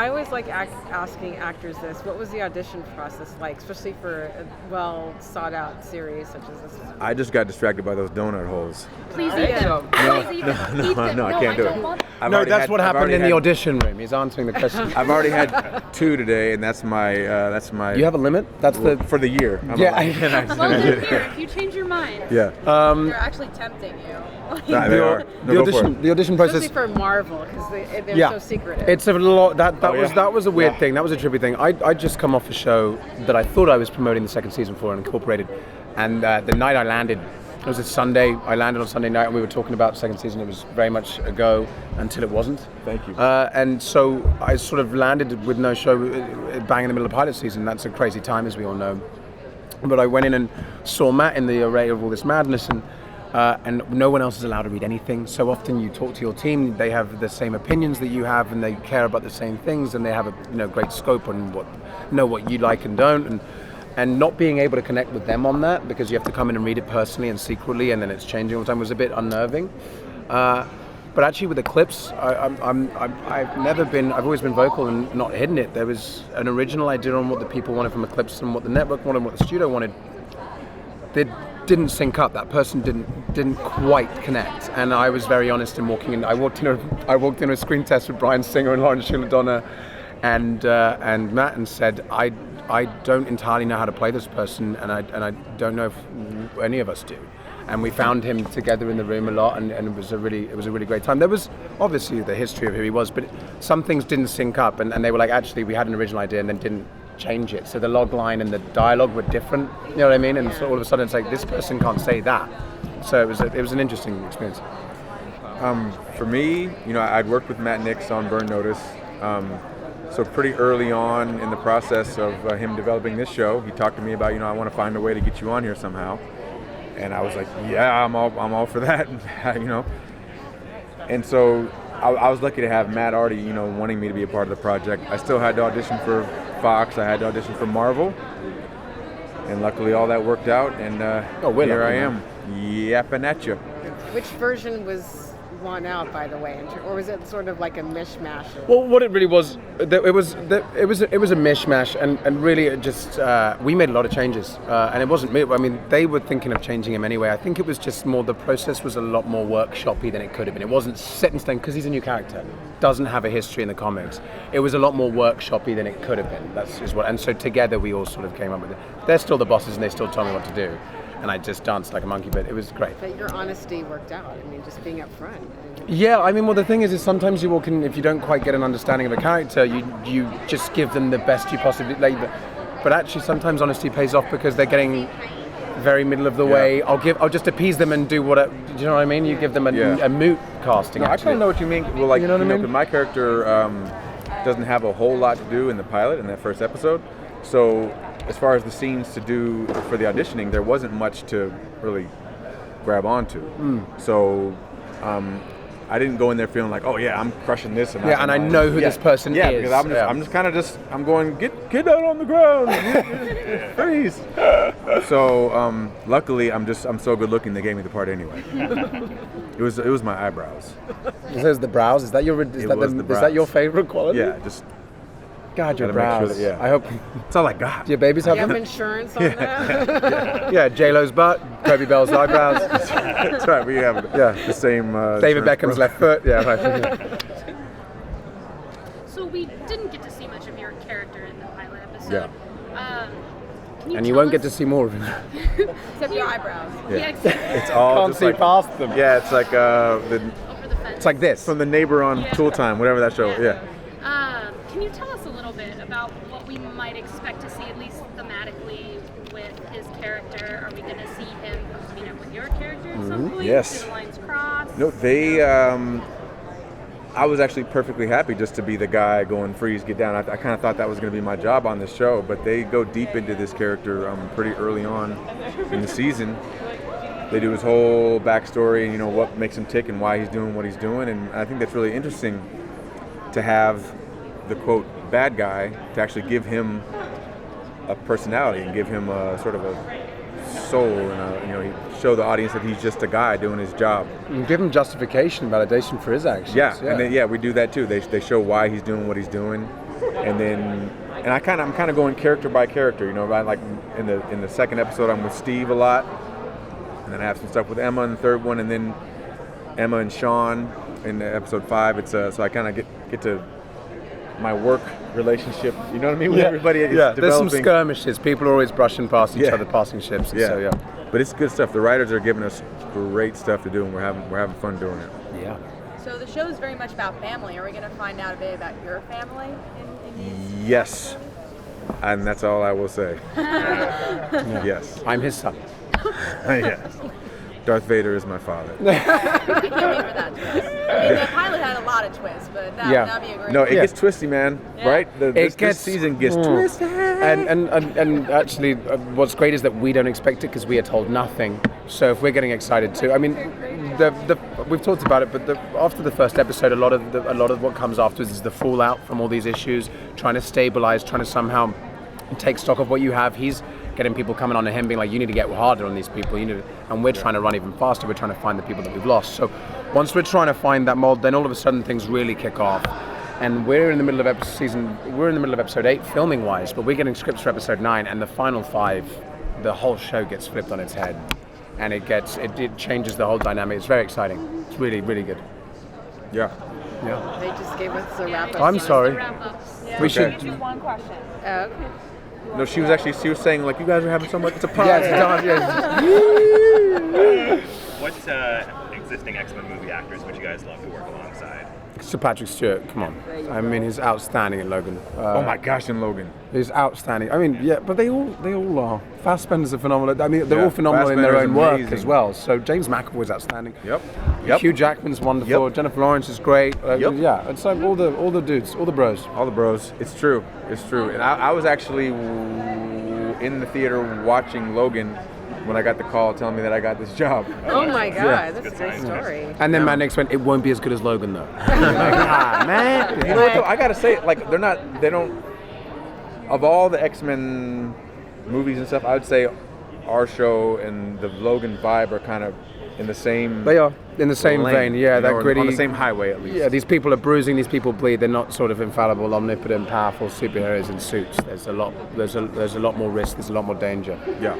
I always like asking actors this. What was the audition process like, especially for a well sought out series such as this one? I just got distracted by those donut holes. Please eat them. Please eat them. Eat them. No, I can't do don't it. want them. No, that's what happened in the audition room. He's answering the question. I've already had 2 today, and that's my. You have a limit? That's for the year. Yeah. Well, then here, if you change your mind. Yeah. They're actually tempting you. Nah, they are. No, go for it. The audition process. Especially for Marvel, because they're so secretive. It's a lot. That was a weird thing. That was a trippy thing. I'd just come off a show that I thought I was promoting the second season for and Incorporated, and the night I landed, it was a Sunday. I landed on Sunday night, and we were talking about the second season. It was very much a go until it wasn't. Thank you. And so I sort of landed with no show, bang in the middle of pilot season. That's a crazy time, as we all know. But I went in and saw Matt in the array of all this madness, and no one else is allowed to read anything. So often you talk to your team, they have the same opinions that you have, and they care about the same things, and they have a great scope on what you like and don't, and not being able to connect with them on that because you have to come in and read it personally and secretly, and then it's changing all the time was a bit unnerving. But actually with Eclipse, I've always been vocal and not hidden it. There was an original idea on what the people wanted from Eclipse and what the network wanted and what the studio wanted. They didn't sync up. That person didn't quite connect. And I was very honest in walking in. I walked in a screen test with Bryan Singer and Lauren Sheila and Matt and said, I don't entirely know how to play this person, and I don't know if any of us do. And we found him together in the room a lot, and it was a really great time. There was obviously the history of who he was, but some things didn't sync up, and they were like, actually, we had an original idea and then didn't change it. So the log line and the dialogue were different, you know what I mean? And so all of a sudden it's like, this person can't say that. So it was an interesting experience. For me, I'd worked with Matt Nix on Burn Notice. So pretty early on in the process of him developing this show, he talked to me about, I want to find a way to get you on here somehow. And I was like, yeah, I'm all for that, And so I was lucky to have Matt already, wanting me to be a part of the project. I still had to audition for Fox. I had to audition for Marvel. And luckily all that worked out, and here I am, yapping at you. Which version was won out, by the way, or was it sort of like a mishmash? Well, what it really was, it was a mishmash, and really it just we made a lot of changes, and it wasn't me. I mean, they were thinking of changing him anyway. I think it was just more the process was a lot more workshoppy than it could have been. It wasn't set in stone because he's a new character, doesn't have a history in the comics. It was a lot more workshoppy than it could have been. And so together we all sort of came up with it. They're still the bosses, and they still told me what to do. And I just danced like a monkey, but it was great. But your honesty worked out. I mean, just being up front. Yeah, I mean, well, the thing is sometimes you walk in, if you don't quite get an understanding of a character, you just give them the best you possibly like. But actually, sometimes honesty pays off because they're getting very middle of the way. I'll just appease them and do do you know what I mean? You give them a moot casting. No, I kind of know what you mean. Well, like, you know what I mean? My character doesn't have a whole lot to do in the pilot, in that first episode. So as far as the scenes to do for the auditioning, there wasn't much to really grab onto. So I didn't go in there feeling like, oh yeah, I'm crushing this. And I know who this person is. Yeah, because I'm going, get out on the ground, freeze. So luckily, I'm so good looking they gave me the part anyway. It was my eyebrows. It says the brows. Is that your favorite quality? Yeah, just. God, your brows. Sure that, I hope. That's all I got. Do your babies have you have insurance on that? Yeah, J-Lo's butt, Coby Bell's eyebrows. That's right, we have the same... David Beckham's left foot, yeah, right. So we didn't get to see much of your character in the pilot episode. Yeah. And you won't get to see more of him. Except your eyebrows. Yeah, exactly. It's all Can't just see like, past them. Yeah, it's like Over the fence. It's like this. from the neighbor on Tool Time, whatever that show. Yeah. Can you tell us a little bit about what we might expect to see, at least thematically, with his character? Are we going to see him meet up with your character at some point? Yes. Do the lines cross? No, they. I was actually perfectly happy just to be the guy going freeze, get down. I kind of thought that was going to be my job on this show, but they go deep into this character pretty early on in the season. They do his whole backstory and what makes him tick and why he's doing what he's doing, and I think that's really interesting to have the quote bad guy to actually give him a personality and give him a sort of a soul and show the audience that he's just a guy doing his job. And give him justification, validation for his actions. Yeah. And then, we do that too. They show why he's doing what he's doing. And I'm kind of going character by character. You know, like in the second episode, I'm with Steve a lot, and then I have some stuff with Emma in the third one, and then Emma and Sean in episode 5. It's so I kind of get to my work relationship. You know what I mean? With everybody. It's There's some developing. skirmishes. People are always brushing past each other, passing ships. And so But it's good stuff. The writers are giving us great stuff to do, and we're having fun doing it. yeah. So the show is very much about family. Are we going to find out a bit about your family in these? Yes, and that's all I will say. Yes. I'm his son. Yes. Darth Vader is my father. I can't wait for that twist. I mean, the pilot had a lot of twists, but that'd be a great No, it twist. gets twisty, man. Yeah. Right? This season gets twisted. And actually, what's great is that we don't expect it because we are told nothing. So if we're getting excited too, I mean, we've talked about it, but after the first episode, a lot of what comes afterwards is the fallout from all these issues, trying to stabilize, trying to somehow take stock of what you have. He's getting people coming on to him being like, you need to get harder on these people, and we're trying to run even faster. We're trying to find the people that we've lost. So once we're trying to find that mold, then all of a sudden things really kick off. And we're in the middle of episode 8 filming wise, but we're getting scripts for episode 9, and the final 5, the whole show gets flipped on its head, and it changes the whole dynamic. It's very exciting. It's really, really good. Yeah. They just gave us a wrap up. I'm sorry. Yeah, We I'm gonna should- do one question. Oh, okay. No, she was saying like, you guys are having so much. It's a Yeah, podcast. it's done. What existing X-Men movie actors would you guys love to work alongside? Sir Patrick Stewart, come on. I mean, he's outstanding in Logan. Oh my gosh, and Logan. He's outstanding. I mean, yeah, but they all are. Fassbender's a phenomenal. I mean, they're Yeah, all phenomenal in their Fassbender's own work amazing. as well. So James McAvoy's outstanding. Yep. Hugh Jackman's wonderful. Yep. Jennifer Lawrence is great. Yep. Yeah, it's like all the dudes, all the bros. All the bros. It's true. It's true. And I was actually in the theater watching Logan when I got the call telling me that I got this job. Oh my God, Yeah. that's a great story. And then Matt Nix went, it won't be as good as Logan though. Man. You know what though? I gotta say, like, they don't, of all the X-Men movies and stuff, I would say our show and the Logan vibe are kind of in the same They are in the same lane, vein. Yeah, you that know, gritty. on the same highway at least. Yeah, these people are bruising, these people bleed. They're not sort of infallible, omnipotent, powerful superheroes in suits. There's a lot more risk. There's a lot more danger. Yeah.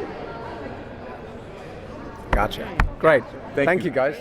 Gotcha. Great. Thank Thank you. you guys.